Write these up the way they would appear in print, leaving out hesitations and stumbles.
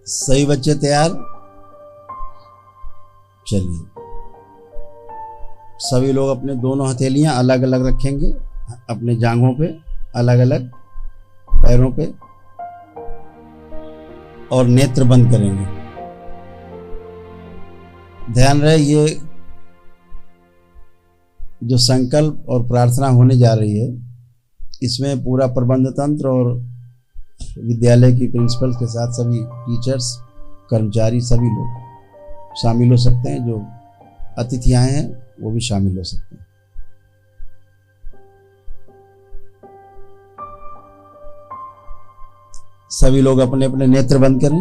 सही बच्चे तैयार? चलिए, सभी लोग अपने दोनों हथेलियां अलग अलग रखेंगे, अपने जांघों पे, अलग अलग पैरों पे, और नेत्र बंद करेंगे। ध्यान रहे, ये जो संकल्प और प्रार्थना होने जा रही है, इसमें पूरा प्रबंध तंत्र और विद्यालय की प्रिंसिपल के साथ सभी टीचर्स, कर्मचारी, सभी लोग शामिल हो सकते हैं। जो अतिथि आए हैं वो भी शामिल हो सकते हैं। सभी लोग अपने अपने नेत्र बंद करें,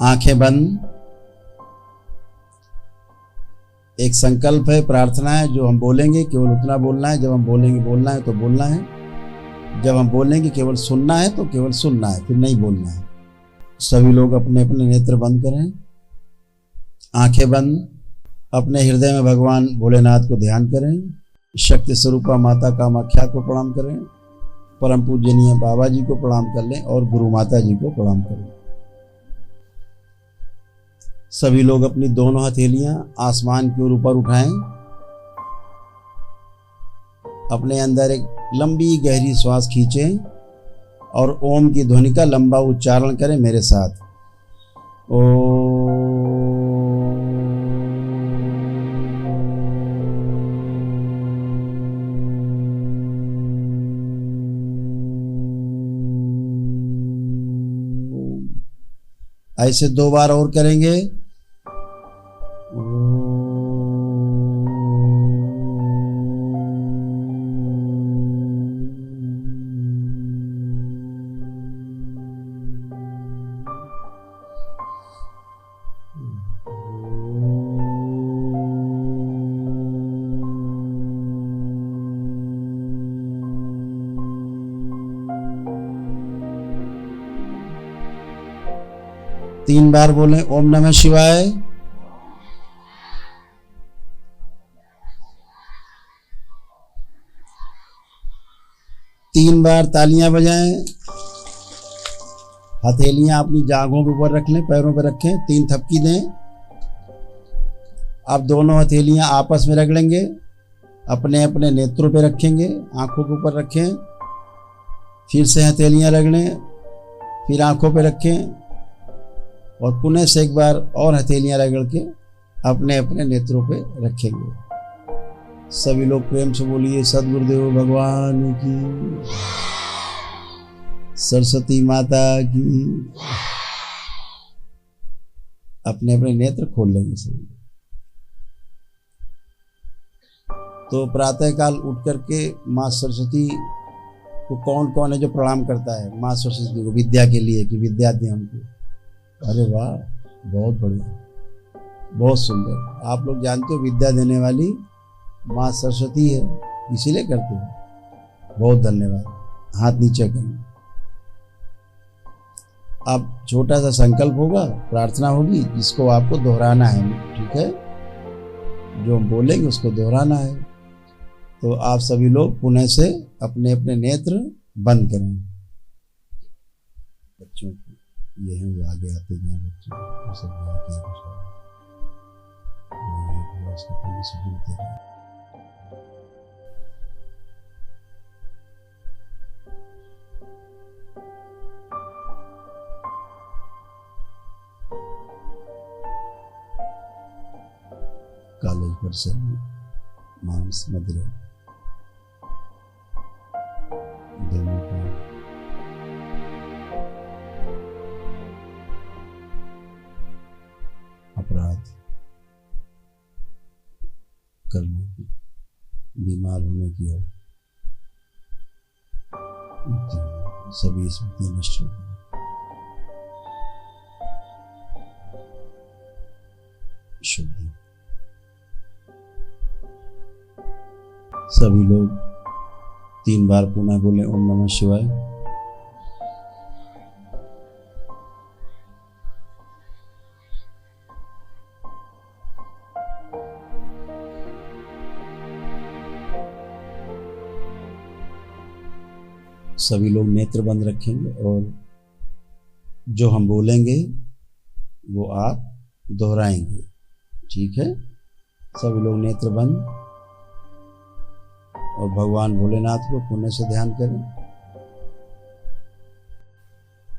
आंखें बंद। एक संकल्प है, प्रार्थना है, जो हम बोलेंगे केवल उतना बोलना है। जब हम बोलेंगे बोलना है तो बोलना है, जब हम बोलेंगे केवल सुनना है तो केवल सुनना है, फिर नहीं बोलना है। सभी लोग अपने अपने नेत्र बंद करें, आंखें बंद। अपने हृदय में भगवान भोलेनाथ को ध्यान करें, शक्ति स्वरूपा माता कामाख्या को प्रणाम करें, परम पूजनीय बाबा जी को प्रणाम कर लें और गुरु माता जी को प्रणाम करें। सभी लोग अपनी दोनों हथेलियां आसमान की ओर ऊपर उठाएं, अपने अंदर एक लंबी गहरी श्वास खींचें और ओम की ध्वनि का लंबा उच्चारण करें मेरे साथ। ओम। ऐसे 2 बार और करेंगे। तीन बार बोलें ओम नमः शिवाय। तीन बार तालियां बजाएं। हथेलियां अपनी जांघों के ऊपर रख लें, पैरों पर रखें, 3 थपकी दें। अब दोनों हथेलियां आपस में रख लेंगे, अपने अपने नेत्रों पे रखेंगे, आंखों के ऊपर रखें। फिर से हथेलियां रख लें, फिर आंखों पे रखें और पुनः से एक बार और हथेलियां रगड़ के अपने अपने नेत्रों पे रखेंगे। सभी लोग प्रेम से बोलिए सद्गुरुदेव भगवान की, सरस्वती माता की। अपने अपने नेत्र खोल लेंगे सभी। तो प्रातःकाल उठ करके माँ सरस्वती को कौन कौन है जो प्रणाम करता है? माँ सरस्वती को विद्या के लिए कि विद्या दें हमको। अरे वाह, बहुत बढ़िया, बहुत सुंदर। आप लोग जानते हो विद्या देने वाली माँ सरस्वती है, इसीलिए करते हैं। बहुत धन्यवाद। हाथ नीचे करें। अब छोटा सा संकल्प होगा, प्रार्थना होगी, जिसको आपको दोहराना है। ठीक है, जो हम बोलेंगे उसको दोहराना है। तो आप सभी लोग पुनः से अपने अपने नेत्र बंद करें। बच्चों को ये हैं जो आगे आते हैं बच्चे, वो सब कॉलेज पर से मांस मदिरा अपराध करने की, बीमार होने की और सभी स्मृतियां नष्ट हो गई। शुद्धि। सभी लोग 3 बार पुनः बोले ओम नमः शिवाय। सभी लोग नेत्र बंद रखेंगे और जो हम बोलेंगे वो आप दोहराएंगे। ठीक है, सभी लोग नेत्र बंद और भगवान भोलेनाथ को पुण्य से ध्यान करें,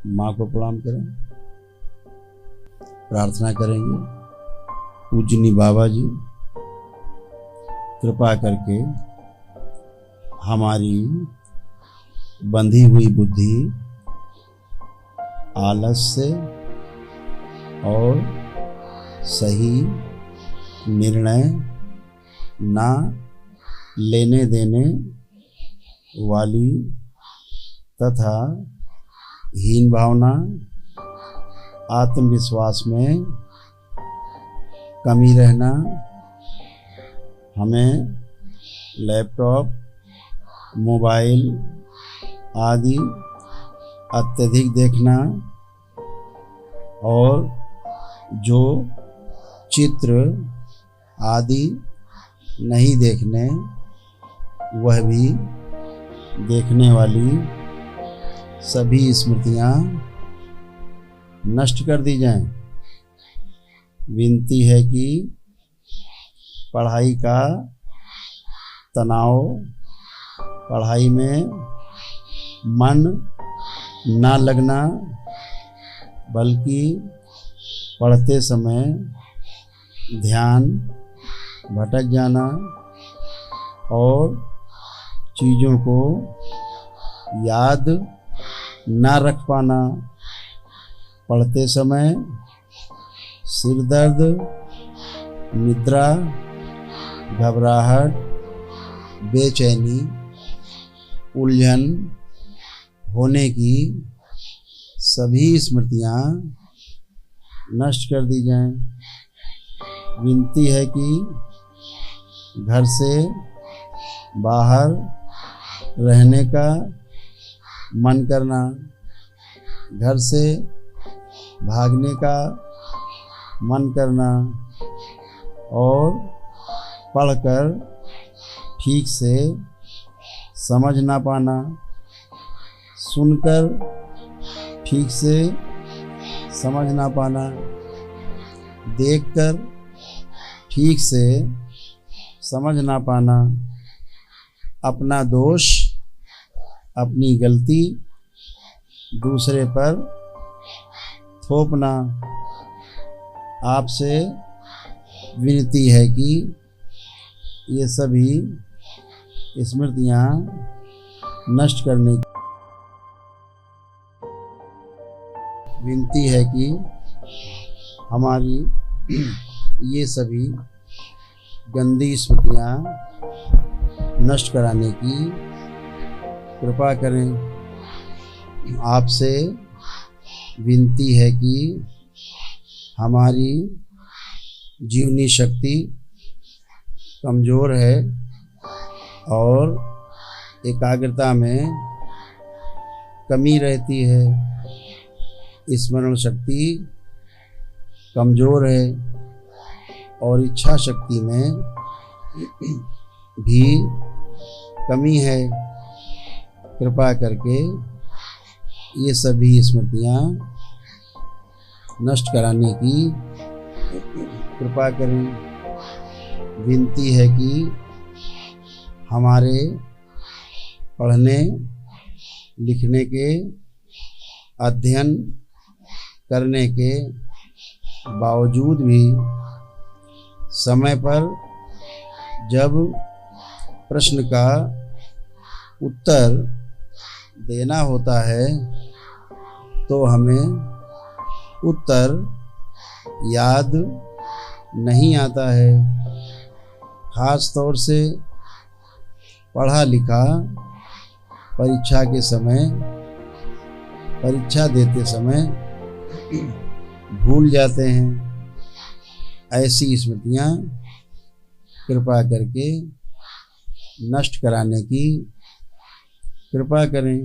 माँ को प्रणाम करें, प्रार्थना करेंगे। पूजनी बाबा जी, कृपा करके हमारी बंधी हुई बुद्धि आलस्य और सही निर्णय ना लेने देने वाली तथा हीन भावना, आत्मविश्वास में कमी रहना, हमें लैपटॉप, मोबाइल आदि अत्यधिक देखना और जो चित्र आदि नहीं देखने, वह भी देखने वाली सभी स्मृतियाँ नष्ट कर दी जाएं। विनती है कि पढ़ाई का तनाव, पढ़ाई में मन ना लगना, बल्कि पढ़ते समय ध्यान भटक जाना और चीज़ों को याद ना रख पाना, पढ़ते समय सिर दर्द, निद्रा, घबराहट, बेचैनी, उलझन होने की सभी स्मृतियाँ नष्ट कर दी जाएं। विनती है कि घर से बाहर रहने का मन करना, घर से भागने का मन करना और पढ़कर ठीक से समझ ना पाना, सुनकर ठीक से समझ ना पाना, देखकर ठीक से समझ ना पाना, अपना दोष, अपनी गलती दूसरे पर थोपना। आपसे विनती है कि ये सभी स्मृतियाँ नष्ट करने की विनती है कि हमारी ये सभी गंदी स्मृतियाँ नष्ट कराने की कृपा करें। आपसे विनती है कि हमारी जीवनी शक्ति कमज़ोर है और एकाग्रता में कमी रहती है, स्मरण शक्ति कमज़ोर है और इच्छा शक्ति में भी कमी है। कृपा करके ये सभी स्मृतियाँ नष्ट कराने की कृपा करें। विनती है कि हमारे पढ़ने लिखने के, अध्ययन करने के बावजूद भी समय पर जब प्रश्न का उत्तर देना होता है तो हमें उत्तर याद नहीं आता है। ख़ास तौर से पढ़ा लिखा परीक्षा के समय, परीक्षा देते समय भूल जाते हैं। ऐसी स्मृतियाँ कृपा करके नष्ट कराने की कृपा करें।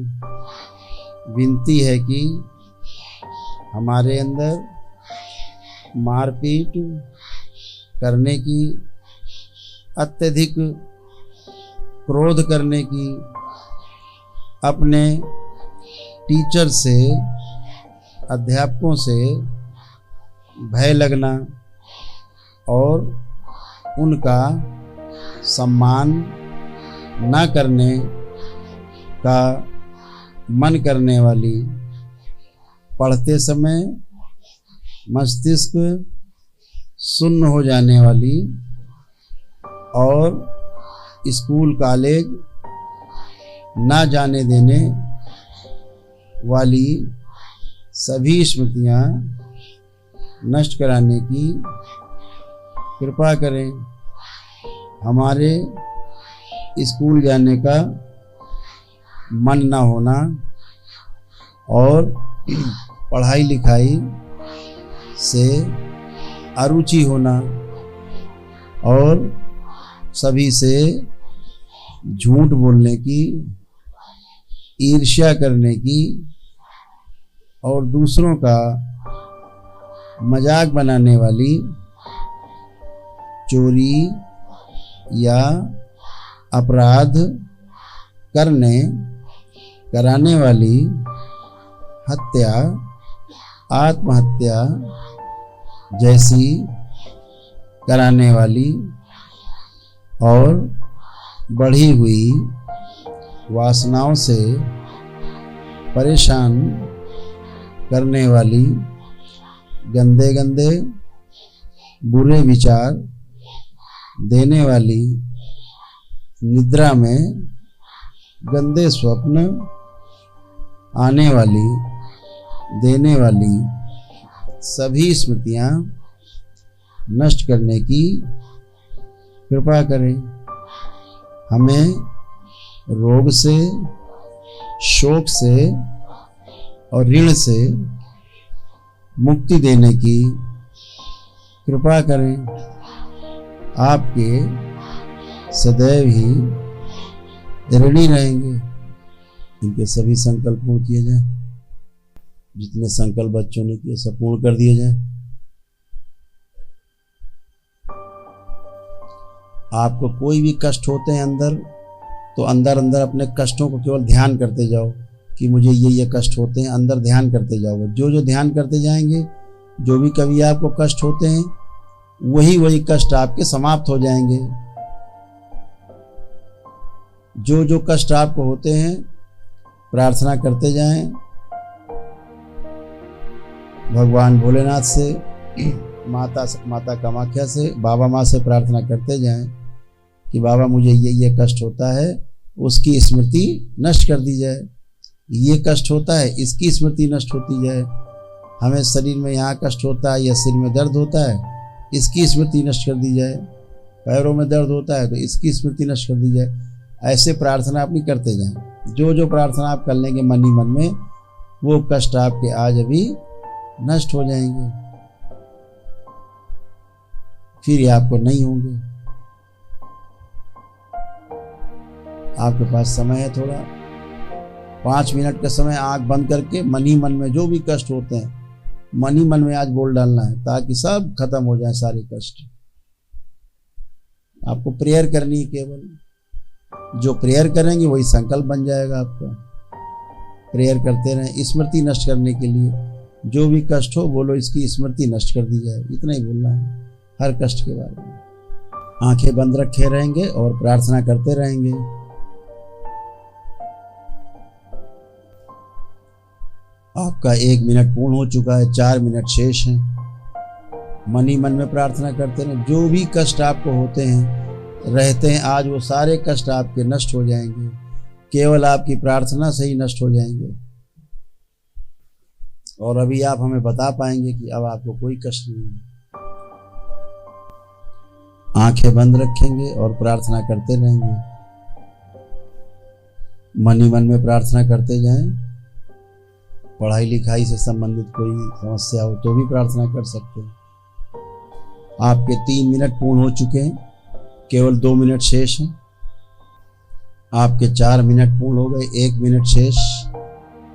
विनती है कि हमारे अंदर मारपीट करने की, अत्यधिक क्रोध करने की, अपने टीचर से, अध्यापकों से भय लगना और उनका सम्मान न करने का मन करने वाली, पढ़ते समय मस्तिष्क सुन्न हो जाने वाली और स्कूल कॉलेज ना जाने देने वाली सभी स्मृतियाँ नष्ट कराने की कृपा करें। हमारे स्कूल जाने का मन ना होना और पढ़ाई लिखाई से अरुचि होना और सभी से झूठ बोलने की, ईर्ष्या करने की और दूसरों का मजाक बनाने वाली, चोरी या अपराध कराने वाली, हत्या, आत्महत्या जैसी कराने वाली और बढ़ी हुई वासनाओं से परेशान करने वाली, गंदे गंदे बुरे विचार देने वाली, निद्रा में गंदे स्वप्न आने वाली, देने वाली सभी स्मृतियाँ नष्ट करने की कृपा करें। हमें रोग से, शोक से और ऋण से मुक्ति देने की कृपा करें। आपके सदैव ही ऋणी रहेंगे। इनके सभी संकल्प पूर्ण किए जाएं। जितने संकल्प बच्चों ने किए सब पूर्ण कर दिए जाएं। आपको कोई भी कष्ट होते हैं अंदर, तो अंदर अंदर अपने कष्टों को केवल ध्यान करते जाओ कि मुझे ये कष्ट होते हैं। अंदर ध्यान करते जाओ। जो ध्यान करते जाएंगे, जो भी कभी आपको कष्ट होते हैं, वही कष्ट आपके समाप्त हो जाएंगे। जो कष्ट आपको होते हैं, प्रार्थना करते जाएं भगवान भोलेनाथ से, माता कामाख्या से, बाबा माँ से प्रार्थना करते जाएं कि बाबा मुझे ये कष्ट होता है, उसकी स्मृति नष्ट कर दी जाए। ये कष्ट होता है, इसकी स्मृति नष्ट होती जाए। हमें शरीर में यहाँ कष्ट होता है या सिर में दर्द होता है, इसकी स्मृति नष्ट कर दी जाए। पैरों में दर्द होता है तो इसकी स्मृति नष्ट कर दी जाए। ऐसे प्रार्थना अपनी करते जाएं। जो प्रार्थना आप कर लेंगे मन ही मन में, वो कष्ट आपके आज अभी नष्ट हो जाएंगे, फिर ये आपको नहीं होंगे। आपके पास समय है थोड़ा, 5 मिनट का समय, आंख बंद करके मन ही मन में जो भी कष्ट होते हैं मन ही मन में आज बोल डालना है, ताकि सब खत्म हो जाए सारे कष्ट। आपको प्रेयर करनी है केवल। जो प्रेयर करेंगे वही संकल्प बन जाएगा आपका। प्रेयर करते रहें स्मृति नष्ट करने के लिए। जो भी कष्ट हो बोलो इसकी स्मृति नष्ट कर दी जाए, इतना ही बोलना है हर कष्ट के बारे में। आंखें बंद रखे रहेंगे और प्रार्थना करते रहेंगे। आपका 1 मिनट पूर्ण हो चुका है, 4 मिनट शेष हैं। मन ही मन में प्रार्थना करते रहें। जो भी कष्ट आपको होते हैं, रहते हैं, आज वो सारे कष्ट आपके नष्ट हो जाएंगे। केवल आपकी प्रार्थना से ही नष्ट हो जाएंगे। और अभी आप हमें बता पाएंगे कि अब आपको कोई कष्ट नहीं है। आंखें बंद रखेंगे और प्रार्थना करते रहेंगे। मन ही मन में प्रार्थना करते जाएं। पढ़ाई लिखाई से संबंधित कोई समस्या हो तो भी प्रार्थना कर सकते हैं। आपके 3 मिनट पूर्ण हो चुके हैं, केवल 2 मिनट शेष हैं। आपके 4 मिनट पूर्ण हो गए, 1 मिनट शेष,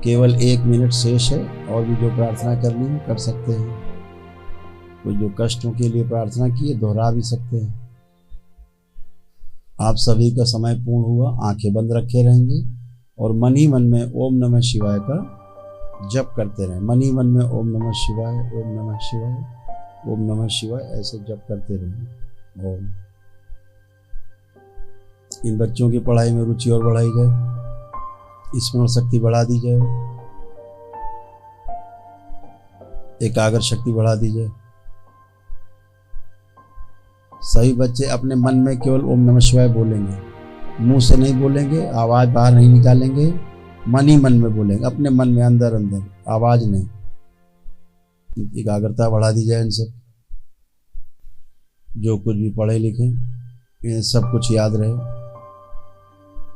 केवल 1 मिनट शेष है। और भी जो प्रार्थना करनी है कर सकते हैं। कोई जो कष्टों के लिए प्रार्थना की है दोहरा भी सकते हैं। आप सभी का समय पूर्ण हुआ। आंखें बंद रखे रहेंगे और मन ही मन में ओम नमः शिवाय का जप करते रहें। मन ही मन में ओम नमः शिवाय, ओम नमः शिवाय, ओम नमः शिवाय ऐसे जप करते रहें। ओम। इन बच्चों की पढ़ाई में रुचि और बढ़ाई जाए, स्मरण शक्ति बढ़ा दी जाए, एकाग्र शक्ति बढ़ा दी जाए। सभी बच्चे अपने मन में केवल ओम नमः शिवाय बोलेंगे, मुंह से नहीं बोलेंगे, आवाज बाहर नहीं निकालेंगे, मन ही मन में बोलेंगे, अपने मन में अंदर अंदर, आवाज नहीं। एकाग्रता बढ़ा दी जाए। इन सब जो कुछ भी पढ़े लिखे इन्हें सब कुछ याद रहे,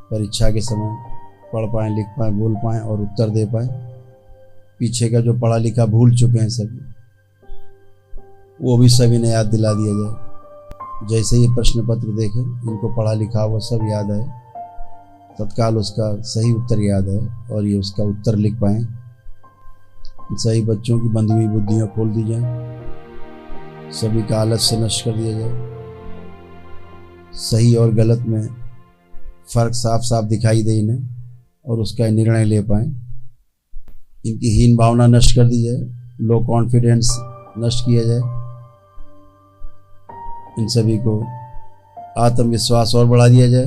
परीक्षा के समय पढ़ पाएँ, लिख पाएँ, बोल पाएँ और उत्तर दे पाएँ। पीछे का जो पढ़ा लिखा भूल चुके हैं सभी, वो भी सभी ने याद दिला दिया जाए। जैसे ये प्रश्न पत्र देखें, इनको पढ़ा लिखा वो सब याद है, तत्काल उसका सही उत्तर याद है और ये उसका उत्तर लिख पाएँ। सही बच्चों की बंधी हुई बुद्धियाँ खोल दी जाए, सभी का आलस्य नष्ट कर दिया जाए, सही और गलत में फ़र्क साफ साफ दिखाई दे इन्हें और उसका निर्णय ले पाएँ। इनकी हीन भावना नष्ट कर दी जाए, लो कॉन्फिडेंस नष्ट किया जाए। इन सभी को आत्मविश्वास और बढ़ा दिया जाए,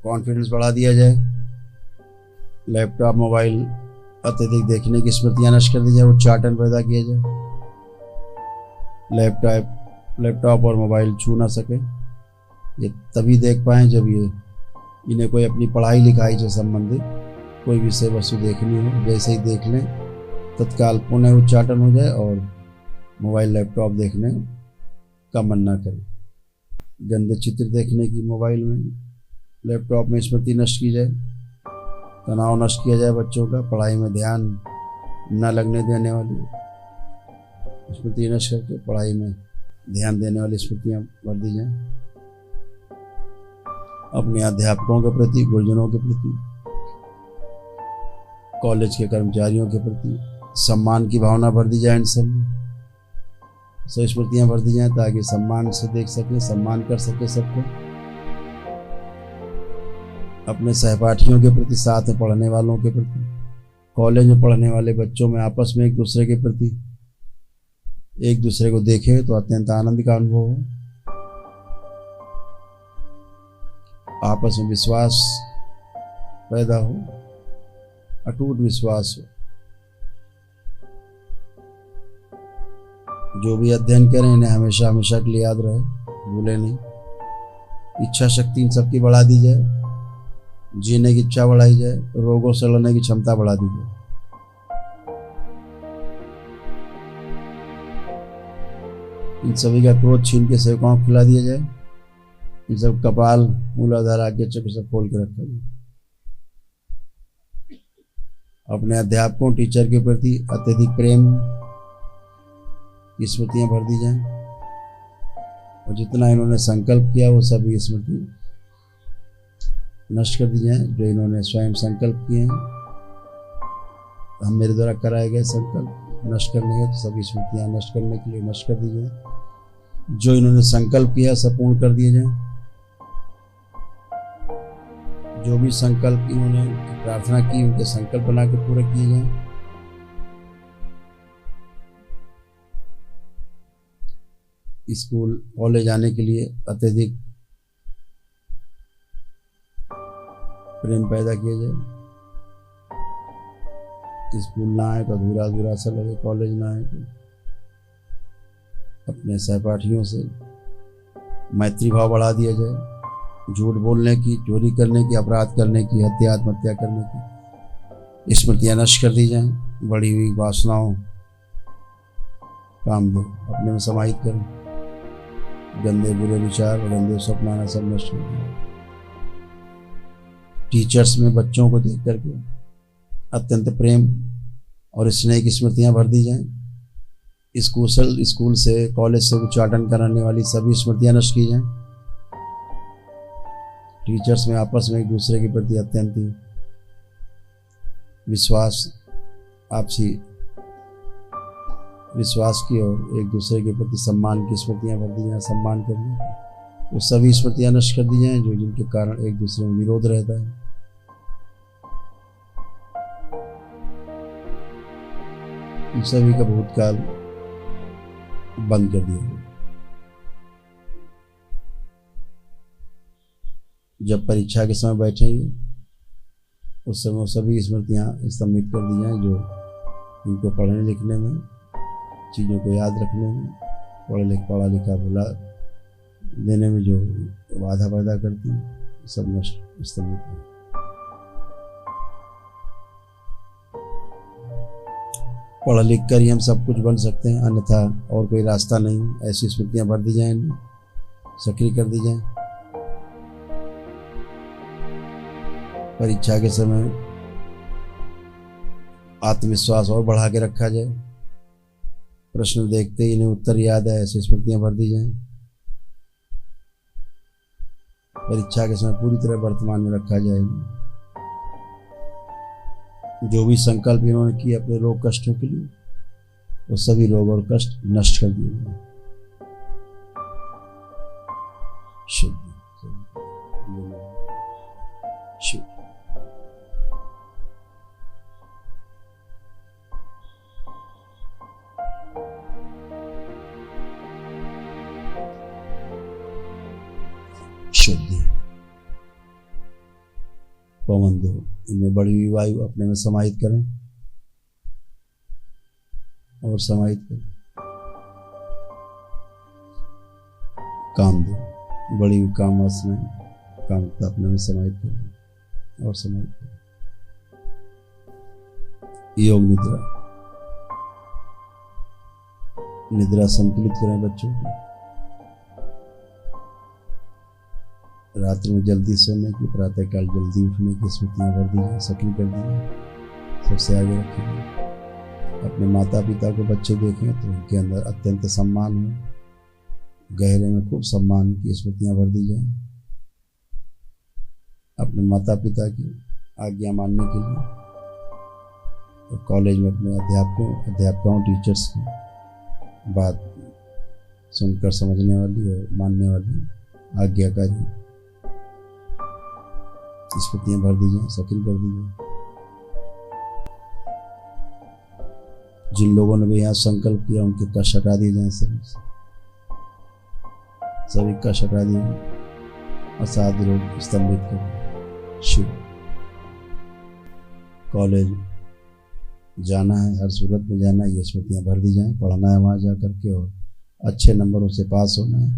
कॉन्फिडेंस बढ़ा दिया जाए। लैपटॉप मोबाइल अत्यधिक देखने की स्मृतियाँ नष्ट कर दी जाए, उच्चाटन पैदा किया जाए। लैपटॉप और मोबाइल छू ना सके, ये तभी देख पाएँ जब ये इन्हें कोई अपनी पढ़ाई लिखाई से संबंधित कोई विषय वस्तु देखनी हो। जैसे ही देख लें तत्काल पुनः उच्चाटन हो जाए और मोबाइल लैपटॉप देखने का मन ना करे। गंदे चित्र देखने की मोबाइल में लैपटॉप में स्मृति नष्ट की जाए, तनाव नष्ट किया जाए बच्चों का, पढ़ाई में ध्यान न लगने देने वाली स्मृति नष्ट करके पढ़ाई में ध्यान देने वाली स्मृतियाँ भर दी जाएँ। अपने अध्यापकों के प्रति, गुरुजनों के प्रति, कॉलेज के कर्मचारियों के प्रति सम्मान की भावना भर दी जाए। इन सब स्मृतियाँ भर दी जाएँ ताकि सम्मान से देख सके, सम्मान कर सके सबको। अपने सहपाठियों के प्रति, साथ में पढ़ने वालों के प्रति, कॉलेज में पढ़ने वाले बच्चों में आपस में एक दूसरे के प्रति एक दूसरे को देखे तो अत्यंत आनंद का अनुभव हो। आपस में विश्वास पैदा हो, अटूट विश्वास हो। जो भी अध्ययन करें इन्हें हमेशा हमेशा के लिए याद रहे, भूले नहीं। इच्छा शक्ति इन सबकी बढ़ा दी जाए, जीने की इच्छा बढ़ाई जाए, रोगों से लड़ने की क्षमता बढ़ा दी जाए। इन सभी का क्रोध छीन के सेवकों को खिला दिया जाए। इन सब कपाल, मूलाधार, आज्ञा चक्र सब खोल के रखा जाए। अपने अध्यापकों, टीचर के प्रति अत्यधिक प्रेम की स्मृतियाँ भर दी जाएं और जितना इन्होंने संकल्प किया वो सभी स्मृति नष्ट कर दी जाएं। जो इन्होंने स्वयं संकल्प किए हैं, हम मेरे द्वारा कराए गए संकल्प नष्ट करने के, तो सभी स्मृतियाँ नष्ट करने के लिए नष्ट कर दी जाए। जो इन्होंने संकल्प किया सब पूर्ण कर दिए जाएं। जो भी संकल्प इन्होंने प्रार्थना की उनके संकल्प बना के पूरे किए जाएं। स्कूल कॉलेज आने के लिए अत्यधिक प्रेम पैदा किया जाए। स्कूल ना आए तो अधूरा अधूरा सा लगे, कॉलेज ना आए तो अपने सहपाठियों से मैत्री भाव बढ़ा दिया जाए। झूठ बोलने की, चोरी करने की, अपराध करने की, हत्या आत्महत्या करने की स्मृतियाँ नष्ट कर दी जाएं। बढ़ी हुई वासनाओं, काम दो अपने में समाहित करें। गंदे बुरे विचार और गंदे स्वप्न सब नष्ट कर दें। टीचर्स में बच्चों को देख करके अत्यंत प्रेम और स्नेह की स्मृतियाँ भर दी जाएं। स्कूल से, कॉलेज से उच्चाटन कराने वाली सभी स्मृतियाँ नष्ट की जाएं। टीचर्स में आपस में एक दूसरे के प्रति अत्यंत विश्वास, आपसी विश्वास की और एक दूसरे के प्रति सम्मान की स्मृतियाँ भर दी जाएं। सम्मान करने वो सभी स्मृतियाँ नष्ट कर दी जाएं जो जिनके कारण एक दूसरे में विरोध रहता है। इन सभी का भूतकाल बंद कर दिया। जब परीक्षा के समय बैठेंगे उस समय सभी स्मृतियाँ स्तंभित कर दी जाएँ जो इनको पढ़ने लिखने में, चीज़ों को याद रखने में, पढ़ा लिखा भुला देने में जो बाधा पैदा करती है, सब नष्ट स्तंभित है। पढ़ लिख कर ही हम सब कुछ बन सकते हैं, अन्यथा और कोई रास्ता नहीं। ऐसी स्मृतियाँ भर दी जाएँ, सक्रिय कर दी जाएँ। परीक्षा के समय आत्मविश्वास और बढ़ा के रखा जाए। प्रश्न देखते ही इन्हें उत्तर याद है, ऐसी स्मृतियां भर दी जाएं। परीक्षा के समय पूरी तरह वर्तमान में रखा जाए। जो भी संकल्प इन्होंने किए अपने रोग कष्टों के लिए, वो सभी रोग और कष्ट नष्ट कर दिए गए। शुद्ध शुद्ध शुद्धि। पवन दो, इनमें बड़ी हुई वायु अपने में समाहित करें और समाहित करें। काम दो, बड़ी हुई काम वासना कामता अपने में समाहित करें और समाहित करें। योग निद्रा, निद्रा संतुलित करें बच्चों को। रात्रि में जल्दी सोने की, प्रातःकाल जल्दी उठने की स्मृतियाँ भर दी जाए, सक्रिय कर दी जाए। सबसे आगे रखेंगे। अपने माता पिता को बच्चे देखें तो उनके अंदर अत्यंत सम्मान हो, गहरे में खूब सम्मान की स्मृतियाँ भर दी जाए। अपने माता पिता की आज्ञा मानने के लिए तो कॉलेज में अपने अध्यापकों टीचर्स की बात सुनकर समझने वाली और मानने वाली आज्ञाकारी स्मृतियाँ भर दी जाए, सक्रिय कर दी जाए। जिन लोगों ने भी यहाँ संकल्प किया उनके कष्ट हटा दिए जाए, सभी कष्ट हटा दिए जाए। असाध्य रोग स्तंभित कर। शिव कॉलेज जाना है, हर सूरत में जाना है, ये स्मृतियाँ भर दी जाएं। पढ़ना है वहाँ जा करके और अच्छे नंबरों से पास होना है,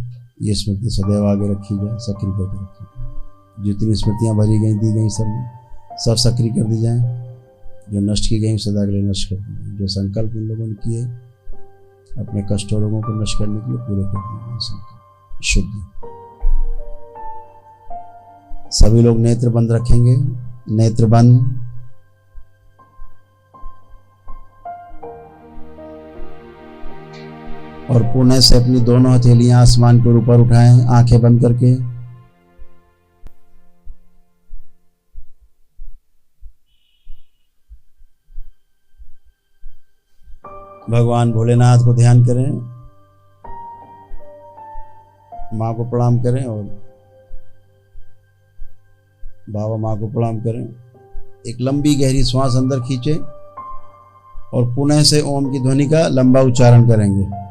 ये स्मृति सदैव आगे रखी जाए, सक्रिय करके रखी जाए। जितनी स्मृतियाँ भरी गई दी गई सब सक्रिय कर दी जाएं। जो नष्ट की गई सदा के लिए नष्ट कर दी जाए। जो संकल्प इन लोगों ने किए अपने कष्टों रोगों को नष्ट करने के लिए पूरे कर दिए गए संकल्प। शुद्धि। सभी लोग नेत्र बंद रखेंगे, नेत्र बंद। और पुणे से अपनी दोनों हथेलियां आसमान के ऊपर उठाएं, आंखें बंद करके। भगवान भोलेनाथ को ध्यान करें, माँ को प्रणाम करें और बाबा माँ को प्रणाम करें। एक लंबी गहरी श्वास अंदर खींचे और पुनः से ओम की ध्वनि का लंबा उच्चारण करेंगे।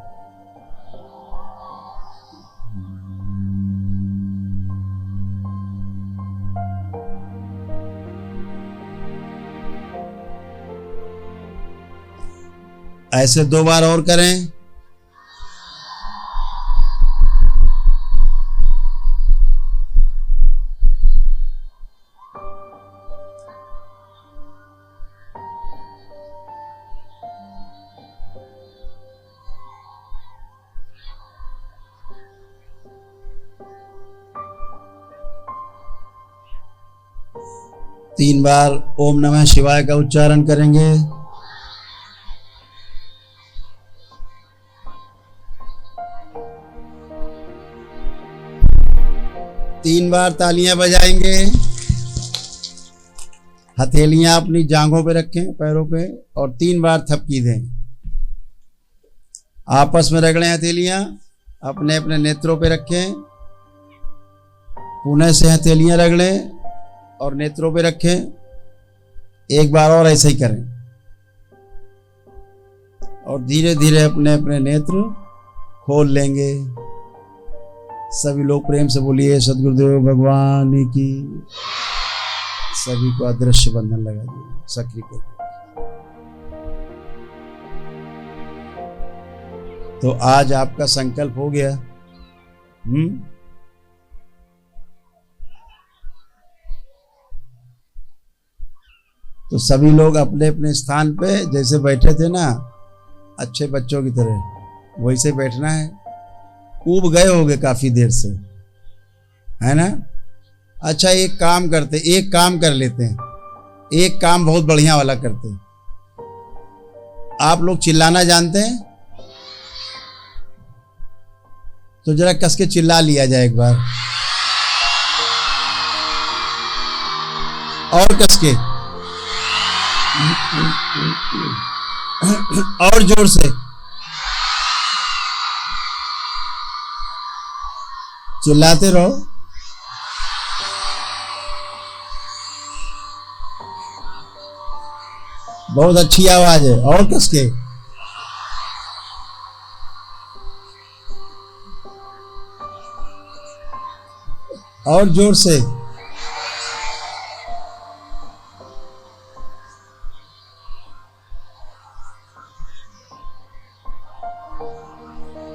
ऐसे 2 बार और करें। तीन बार ओम नमः शिवाय का उच्चारण करेंगे। तीन बार तालियां बजाएंगे। हथेलियां अपनी जांघों पे रखें, पैरों पे, और 3 बार थपकी दें। आपस में रगड़ें हथेलियां, अपने अपने नेत्रों पे रखें। पुनः से हथेलियां रगड़ें और नेत्रों पे रखें। एक बार और ऐसे ही करें और धीरे धीरे अपने अपने नेत्र खोल लेंगे। सभी लोग प्रेम से बोलिए सद्गुरुदेव भगवान की। सभी को अदृश्य बंधन लगा दिए, सक्रिय कर। तो आज आपका संकल्प हो गया। तो सभी लोग अपने अपने स्थान पे जैसे बैठे थे ना, अच्छे बच्चों की तरह वैसे बैठना है। ऊब गए होगे काफी देर से, है ना। अच्छा, एक काम कर लेते हैं। एक काम बहुत बढ़िया वाला करते हैं। आप लोग चिल्लाना जानते हैं? तो जरा कस के चिल्ला लिया जाए एक बार, और कस के, और जोर से चिल्लाते रहो। बहुत अच्छी आवाज है, और कस के, और जोर से।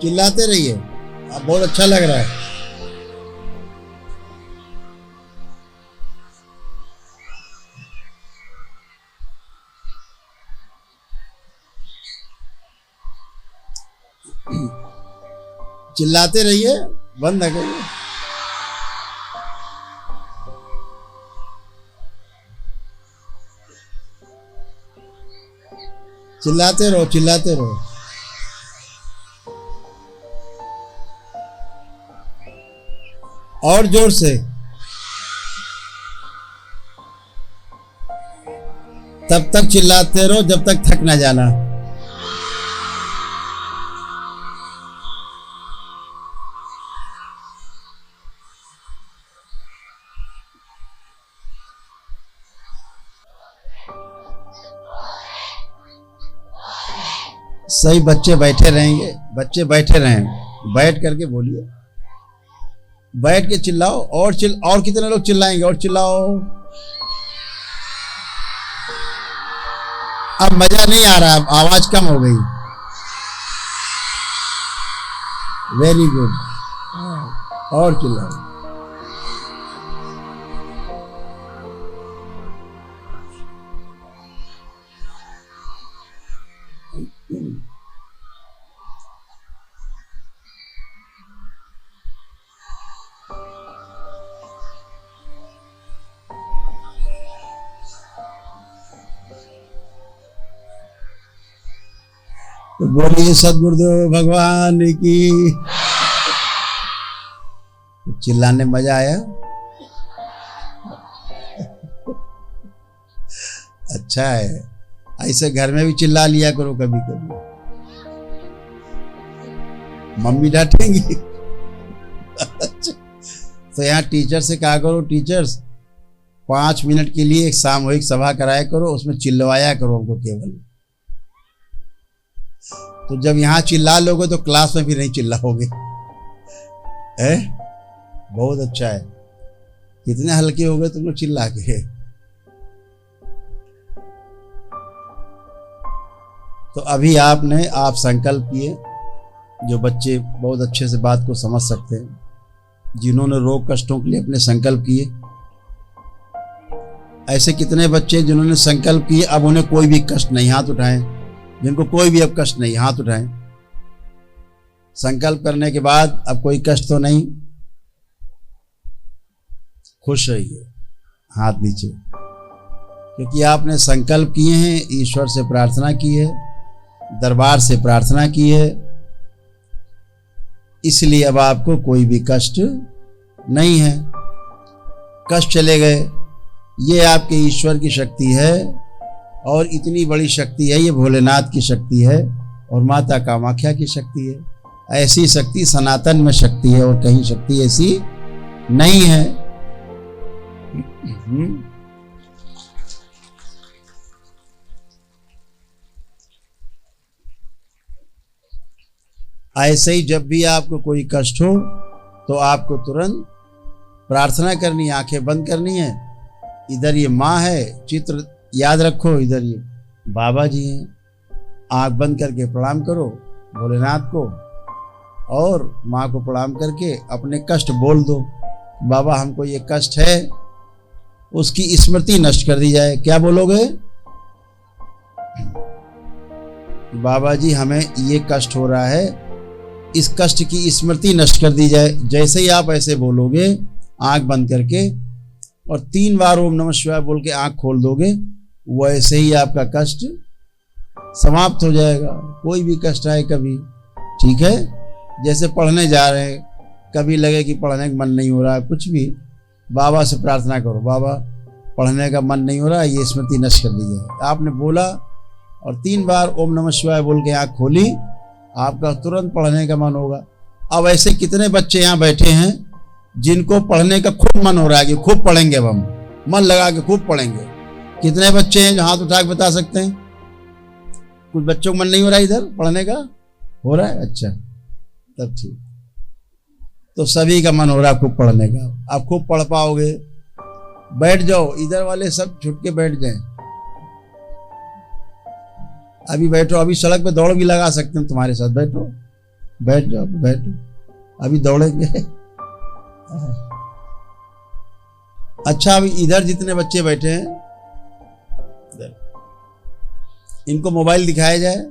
चिल्लाते रहिए, अब बहुत अच्छा लग रहा है। चिल्लाते रहिए, बंद न करिए। चिल्लाते रहो, चिल्लाते रहो। और जोर से। तब तक चिल्लाते रहो जब तक थक ना जाना। सही बच्चे बैठे रहेंगे, बच्चे बैठे रहें, बैठ करके बोलिए, बैठ के चिल्लाओ। और कितने लोग चिल्लाएंगे? और चिल्लाओ। अब मजा नहीं आ रहा, आवाज कम हो गई। वेरी गुड, और चिल्लाओ। तो बोलिए सद्गुरुदेव भगवान की। चिल्लाने में मजा आया? अच्छा है, ऐसे घर में भी चिल्ला लिया करो कभी कभी, मम्मी डांटेंगी। तो यहाँ टीचर से कहा करो, टीचर्स 5 मिनट के लिए एक सामूहिक सभा कराया करो, उसमें चिल्लवाया करो हमको केवल। तो जब यहाँ चिल्ला लोगे तो क्लास में भी नहीं चिल्लाओगे। है, बहुत अच्छा है। कितने हल्के हो गए तुम लोग चिल्ला के। तो अभी आप संकल्प किए, जो बच्चे बहुत अच्छे से बात को समझ सकते हैं, जिन्होंने रोग कष्टों के लिए अपने संकल्प किए। ऐसे कितने बच्चे जिन्होंने संकल्प किए, अब उन्हें कोई भी कष्ट नहीं? हाथ उठाएं। जिनको कोई भी अब कष्ट नहीं, हाथ उठाएं। संकल्प करने के बाद अब कोई कष्ट तो नहीं, खुश रहिए, हाथ नीचे, क्योंकि आपने संकल्प किए हैं, ईश्वर से प्रार्थना की है, दरबार से प्रार्थना की है, इसलिए अब आपको कोई भी कष्ट नहीं है। कष्ट चले गए, ये आपके ईश्वर की शक्ति है, और इतनी बड़ी शक्ति है, ये भोलेनाथ की शक्ति है और माता कामाख्या की शक्ति है। ऐसी शक्ति सनातन में शक्ति है, और कहीं शक्ति ऐसी नहीं है। ऐसे ही जब भी आपको कोई कष्ट हो तो आपको तुरंत प्रार्थना करनी है, आंखें बंद करनी है। इधर ये माँ है, चित्र याद रखो, इधर ये बाबा जी हैं, आंख बंद करके प्रणाम करो भोलेनाथ को और माँ को प्रणाम करके अपने कष्ट बोल दो, बाबा हमको ये कष्ट है, उसकी स्मृति नष्ट कर दी जाए। क्या बोलोगे? बाबा जी हमें ये कष्ट हो रहा है, इस कष्ट की स्मृति नष्ट कर दी जाए। जैसे ही आप ऐसे बोलोगे आंख बंद करके और 3 बार ओम नमः शिवाय बोल के आंख खोल दोगे, वैसे ही आपका कष्ट समाप्त हो जाएगा। कोई भी कष्ट आए कभी, ठीक है, जैसे पढ़ने जा रहे हैं, कभी लगे कि पढ़ने का मन नहीं हो रहा है, कुछ भी बाबा से प्रार्थना करो, बाबा पढ़ने का मन नहीं हो रहा है, ये स्मृति नष्ट कर दी जाए। आपने बोला और 3 बार ओम नमः शिवाय बोल के आँख खोली, आपका तुरंत पढ़ने का मन होगा। अब ऐसे कितने बच्चे यहाँ बैठे हैं जिनको पढ़ने का खूब मन हो रहा है कि खूब पढ़ेंगे, अब हम मन लगा के खूब पढ़ेंगे। कितने बच्चे हैं जो हाथ उठा के बता सकते हैं? कुछ बच्चों को मन नहीं हो रहा है इधर पढ़ने का? हो रहा है, अच्छा तब ठीक। तो सभी का मन हो रहा है खूब पढ़ने का, आप खूब पढ़ पाओगे। बैठ जाओ, इधर वाले सब छुट के बैठ जाएं। अभी बैठो, अभी सड़क पे दौड़ भी लगा सकते हैं तुम्हारे साथ, बैठो, बैठ जाओ, बैठो, अभी दौड़ेंगे। अच्छा, अभी इधर जितने बच्चे बैठे हैं इनको मोबाइल दिखाया जाए,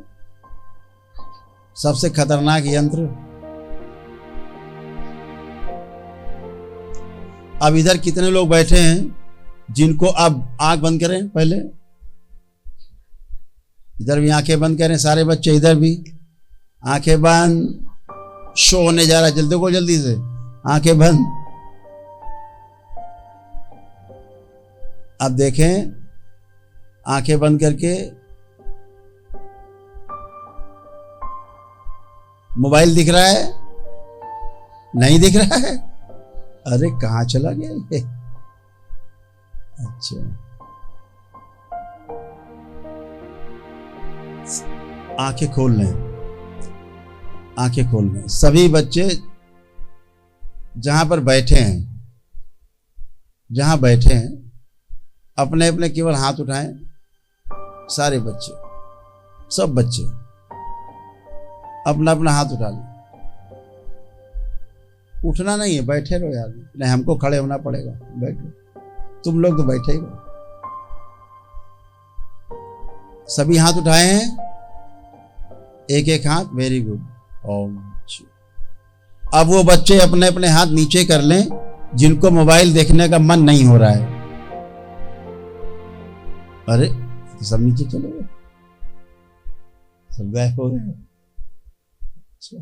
सबसे खतरनाक यंत्र। अब इधर कितने लोग बैठे हैं जिनको अब आंख बंद करें, पहले इधर भी आंखें बंद करें, सारे बच्चे इधर भी आंखें बंद। शो होने जा रहा है, जल्दी को जल्दी से आंखें बंद। अब देखें, आंखें बंद करके मोबाइल दिख रहा है? नहीं दिख रहा है? अरे कहाँ चला गया ये? अच्छा, आंखें खोल लें, आंखें खोल लें। सभी बच्चे जहां पर बैठे हैं, जहां बैठे हैं, अपने अपने केवल हाथ उठाएं। सारे बच्चे, सब बच्चे अपना अपना हाथ उठा लें। उठना नहीं है, बैठे रहो यार, नहीं हमको खड़े होना पड़ेगा, बैठो, तुम लोग तो बैठे ही रहो। सभी हाथ उठाए हैं, एक एक हाथ, वेरी गुड। ओम। अब वो बच्चे अपने अपने हाथ नीचे कर लें जिनको मोबाइल देखने का मन नहीं हो रहा है। अरे तो सब नीचे चले गए, सब गायब हो गए। अच्छा,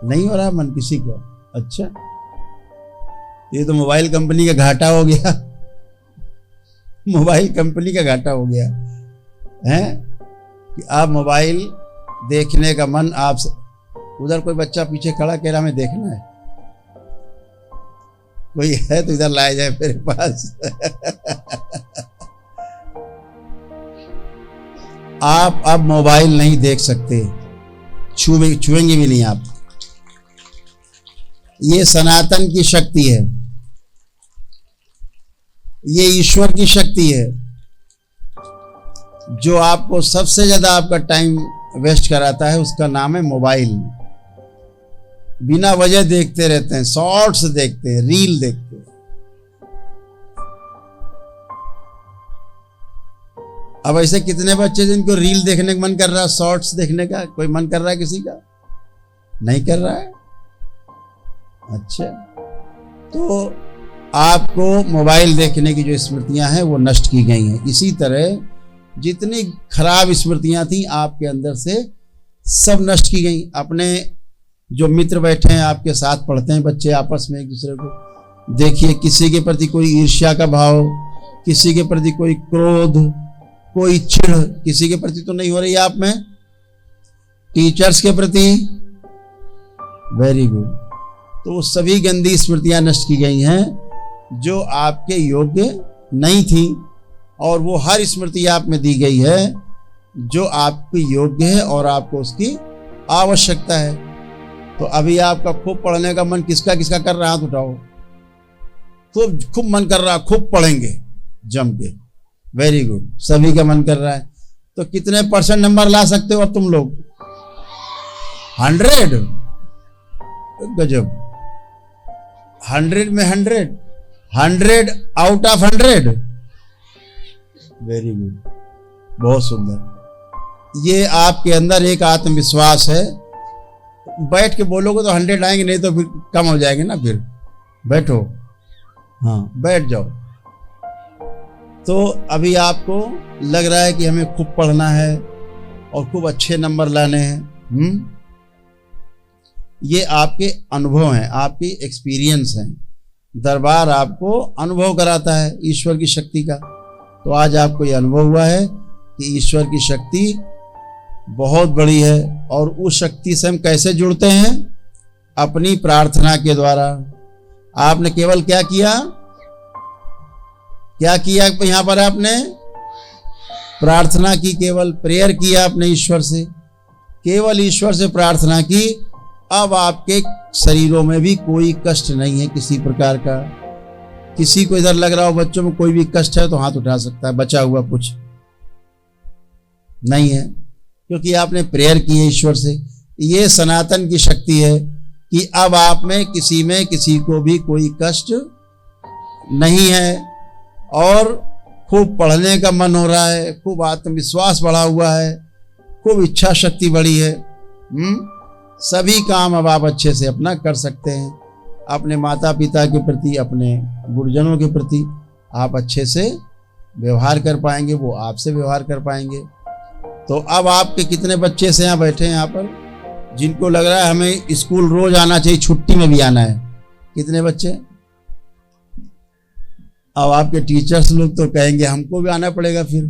नहीं हो रहा मन किसी का? अच्छा, ये तो मोबाइल कंपनी का घाटा हो गया। मोबाइल कंपनी का घाटा हो गया है कि आप मोबाइल देखने का मन आपसे। उधर कोई बच्चा पीछे खड़ा कह रहा हमें देखना है, कोई है तो इधर लाया जाए मेरे पास। आप अब मोबाइल नहीं देख सकते, छुएंगे भी नहीं आप। ये सनातन की शक्ति है, ये ईश्वर की शक्ति है जो आपको सबसे ज्यादा आपका टाइम वेस्ट कराता है। उसका नाम है मोबाइल। बिना वजह देखते रहते हैं, शॉर्ट्स देखते हैं, रील देखते हैं। अब ऐसे कितने बच्चे जिनको रील देखने का मन कर रहा है, शॉर्ट्स देखने का कोई मन कर रहा है? किसी का नहीं कर रहा है? अच्छा, तो आपको मोबाइल देखने की जो स्मृतियां हैं वो नष्ट की गई हैं। इसी तरह जितनी खराब स्मृतियां थी आपके अंदर से सब नष्ट की गई। अपने जो मित्र बैठे हैं आपके साथ, पढ़ते हैं बच्चे आपस में एक दूसरे को, देखिए किसी के प्रति कोई ईर्ष्या का भाव, किसी के प्रति कोई क्रोध, कोई चिढ़ किसी के प्रति तो नहीं हो रही आप में। टीचर्स के प्रति, वेरी गुड। तो वो सभी गंदी स्मृतियां नष्ट की गई हैं जो आपके योग्य नहीं थी, और वो हर स्मृति आप में दी गई है जो आपके योग्य है और आपको उसकी आवश्यकता है। तो अभी आपका खूब पढ़ने का मन किसका किसका कर रहा है? हाथ उठाओ। खूब मन कर रहा है, खूब पढ़ेंगे जम के। वेरी गुड, सभी का मन कर रहा है। तो कितने % नंबर ला सकते हो अब तुम लोग? 100? गजब। 100 में 100 आउट ऑफ 100। वेरी गुड, बहुत सुंदर। ये आपके अंदर एक आत्मविश्वास है। बैठ के बोलोगे तो 100 आएंगे, नहीं तो फिर कम हो जाएंगे ना। फिर बैठो, हाँ बैठ जाओ। तो अभी आपको लग रहा है कि हमें खूब पढ़ना है और खूब अच्छे नंबर लाने हैं। ये आपके अनुभव हैं, आपकी एक्सपीरियंस हैं। दरबार आपको अनुभव कराता है ईश्वर की शक्ति का। तो आज आपको ये अनुभव हुआ है कि ईश्वर की शक्ति बहुत बड़ी है। और उस शक्ति से हम कैसे जुड़ते हैं? अपनी प्रार्थना के द्वारा। आपने केवल क्या किया यहाँ पर? आपने प्रार्थना की, केवल प्रेयर किया आपने ईश्वर से, केवल ईश्वर से प्रार्थना की। अब आपके शरीरों में भी कोई कष्ट नहीं है किसी प्रकार का। किसी को इधर लग रहा हो बच्चों में कोई भी कष्ट है तो हाथ उठा सकता है, बचा हुआ कुछ नहीं है, क्योंकि आपने प्रेयर की है ईश्वर से। ये सनातन की शक्ति है कि अब आप में किसी को भी कोई कष्ट नहीं है और खूब पढ़ने का मन हो रहा है, खूब आत्मविश्वास बढ़ा हुआ है, खूब इच्छा शक्ति बढ़ी है। सभी काम अब आप अच्छे से अपना कर सकते हैं। अपने माता पिता के प्रति, अपने गुरुजनों के प्रति आप अच्छे से व्यवहार कर पाएंगे, वो आपसे व्यवहार कर पाएंगे। तो अब आपके कितने बच्चे से यहाँ बैठे हैं यहाँ पर, जिनको लग रहा है हमें स्कूल रोज आना चाहिए, छुट्टी में भी आना है? कितने बच्चे? अब आपके टीचर्स लोग तो कहेंगे हमको भी आना पड़ेगा, फिर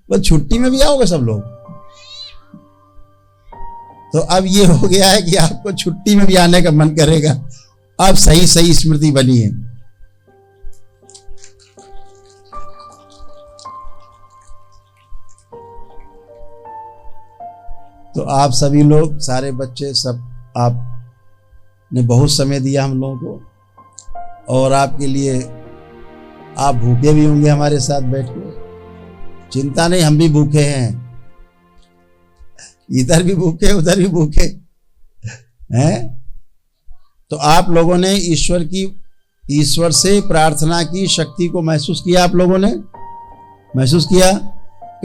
बस छुट्टी में भी आओगे सब लोग। तो अब ये हो गया है कि आपको छुट्टी में भी आने का मन करेगा। अब सही स्मृति बनी है। तो आप सभी लोग, सारे बच्चे सब, आपने बहुत समय दिया हम लोगों को और आपके लिए आप भूखे भी होंगे हमारे साथ बैठ के। चिंता नहीं, हम भी भूखे हैं, इधर भी भूखे उधर भी भूखे हैं। तो आप लोगों ने ईश्वर से प्रार्थना की शक्ति को महसूस किया? आप लोगों ने महसूस किया?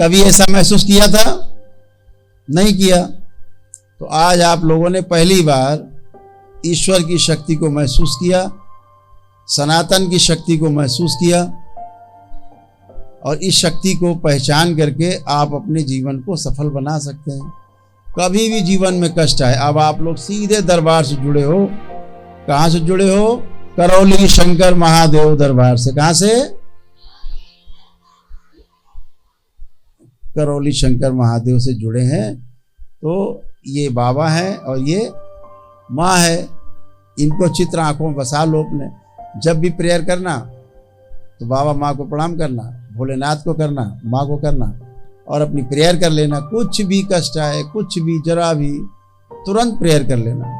कभी ऐसा महसूस किया था? नहीं किया। तो आज आप लोगों ने पहली बार ईश्वर की शक्ति को महसूस किया, सनातन की शक्ति को महसूस किया और इस शक्ति को पहचान करके आप अपने जीवन को सफल बना सकते हैं। कभी भी जीवन में कष्ट आए, अब आप लोग सीधे दरबार से जुड़े हो। कहाँ से जुड़े हो? करौली शंकर महादेव दरबार से। कहाँ से? करौली शंकर महादेव से जुड़े हैं। तो ये बाबा है और ये माँ है। इनको चित्र आंखों में बसा लो अपने। जब भी प्रेयर करना तो बाबा माँ को प्रणाम करना, भोलेनाथ को करना, माँ को करना और अपनी प्रेयर कर लेना। कुछ भी कष्ट आए, कुछ भी जरा भी, तुरंत प्रेयर कर लेना।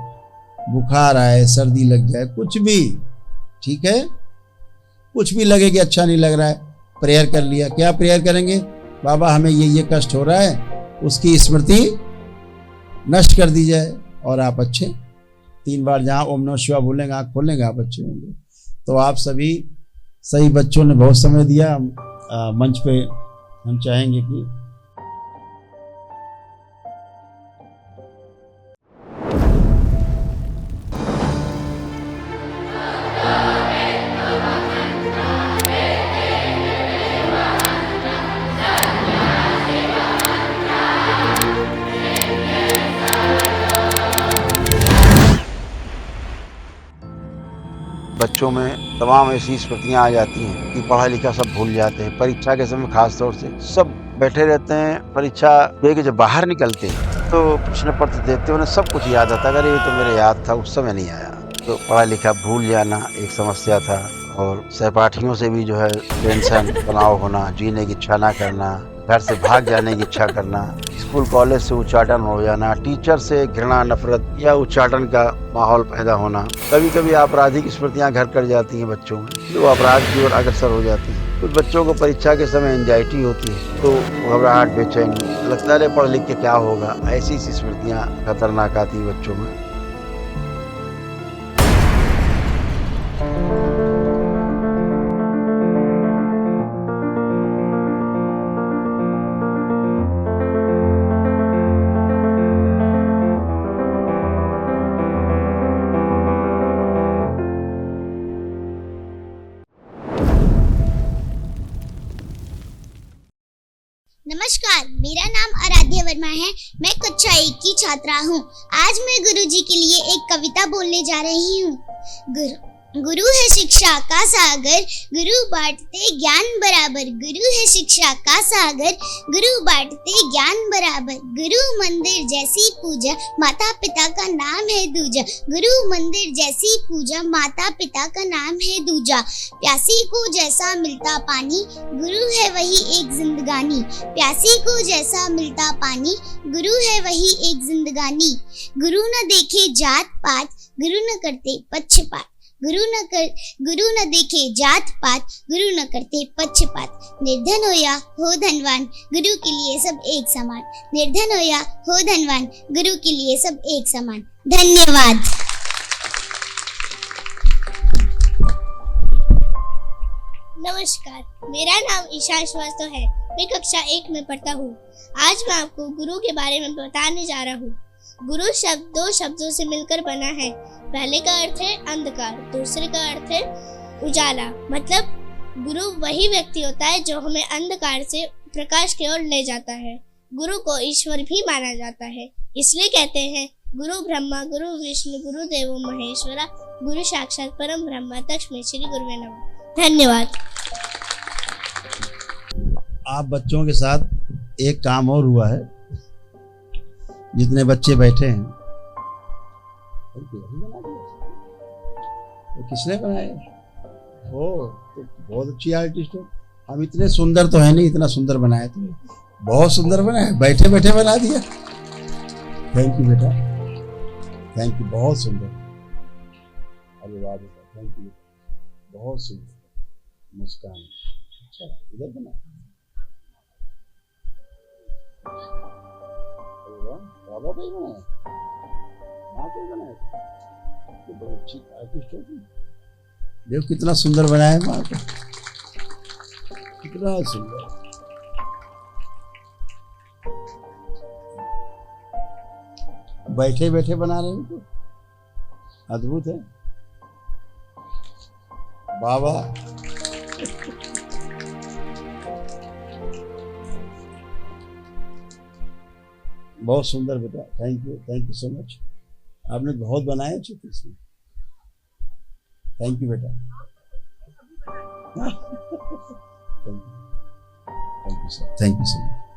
बुखार आए, सर्दी लग जाए, कुछ भी, ठीक है? कुछ भी लगे कि अच्छा नहीं लग रहा है, प्रेयर कर लिया। क्या प्रेयर करेंगे? बाबा हमें ये कष्ट हो रहा है, उसकी स्मृति नष्ट कर दी जाए और आप अच्छे 3 बार जहाँ ओम नमः शिवाय बोलेंगे, आँख खोलेंगे, आप अच्छे होंगे। तो आप सही बच्चों ने बहुत समय दिया। मंच पे हम चाहेंगे कि बच्चों में तमाम ऐसी स्मृतियाँ आ जाती हैं कि पढ़ा लिखा सब भूल जाते हैं। परीक्षा के समय खास तौर से सब बैठे रहते हैं, परीक्षा दे के जब बाहर निकलते हैं तो प्रश्न पत्र देते उन्हें सब कुछ याद आता है। अगर ये तो मेरे याद था, उस समय नहीं आया। तो पढ़ा लिखा भूल जाना एक समस्या था और सहपाठियों से भी जो है टेंशन, तनाव होना, जीने की इच्छा ना करना, घर से भाग जाने की इच्छा करना, स्कूल कॉलेज से उच्चाटन हो जाना, टीचर से घृणा नफरत या उच्चाटन का माहौल पैदा होना। कभी कभी आपराधिक स्मृतियां घर कर जाती हैं बच्चों में, जो अपराध की ओर अग्रसर हो जाती हैं। कुछ बच्चों को परीक्षा के समय एंजाइटी होती है, तो घबराहट, बेचैनी, लगता है पढ़ लिख के क्या होगा। ऐसी स्मृतियां खतरनाक आती हैं बच्चों में। नमस्कार, मेरा नाम आराध्या वर्मा है। मैं कक्षा 1 की छात्रा हूँ। आज मैं गुरुजी के लिए एक कविता बोलने जा रही हूँ। गुरु है शिक्षा का सागर, गुरु बांटते ज्ञान बराबर। गुरु है शिक्षा का सागर, गुरु बांटते ज्ञान बराबर। गुरु मंदिर जैसी पूजा, माता पिता का नाम है दूजा। गुरु मंदिर जैसी पूजा, माता पिता का नाम है दूजा। प्यासी को जैसा मिलता पानी, गुरु है वही एक जिंदगानी। प्यासी को जैसा मिलता पानी, गुरु है वही एक जिंदगानी। गुरु न देखे जात पात, गुरु न करते पक्षपात। गुरु न देखे जात पात, गुरु न करते पक्षपात। निर्धन हो या हो धनवान, गुरु के लिए सब एक समान। निर्धन हो या हो धनवान, गुरु के लिए सब एक समान। धन्यवाद। नमस्कार, मेरा नाम ईशा श्रीवास्तव है। मैं कक्षा 1 में पढ़ता हूँ। आज मैं आपको गुरु के बारे में बताने जा रहा हूँ। गुरु शब्द 2 शब्दों से मिलकर बना है। पहले का अर्थ है अंधकार, दूसरे का अर्थ है उजाला। मतलब गुरु वही व्यक्ति होता है जो हमें अंधकार से प्रकाश की ओर ले जाता है। गुरु को ईश्वर भी माना जाता है, इसलिए कहते हैं गुरु ब्रह्मा गुरु विष्णु गुरु देवो महेश्वरा, गुरु साक्षात परम ब्रह्म तस्मै श्री गुरुवे नमः। धन्यवाद। आप बच्चों के साथ एक काम और हुआ है। जितने बच्चे बैठे हैं, तो किसने बनाया? ओ, तो बहुत अच्छी आर्टिस्ट हो। हम इतने सुंदर तो है नहीं, इतना सुंदर बनाया तुमने। बहुत सुंदर बनाया, बैठे बैठे बना दिया। थैंक यू बेटा, थैंक यू, बहुत सुंदर। अरे वाह बेटा, थैंक यू, बहुत सुंदर मुस्कान। अच्छा, इधर बना। बाबा को ही बनाया, माँ को ही बनाया। तो बड़ी अच्छी आर्टिस्ट होती। देखो कितना सुंदर बनाया माँ को, कितना सुंदर। बैठे बैठे बना रहे हो तो अद्भुत है बाबा। बहुत सुंदर बेटा, थैंक यू सो मच। आपने बहुत बनाया चित्र इसमें। थैंक यू बेटा। Thank you sir, thank you so much.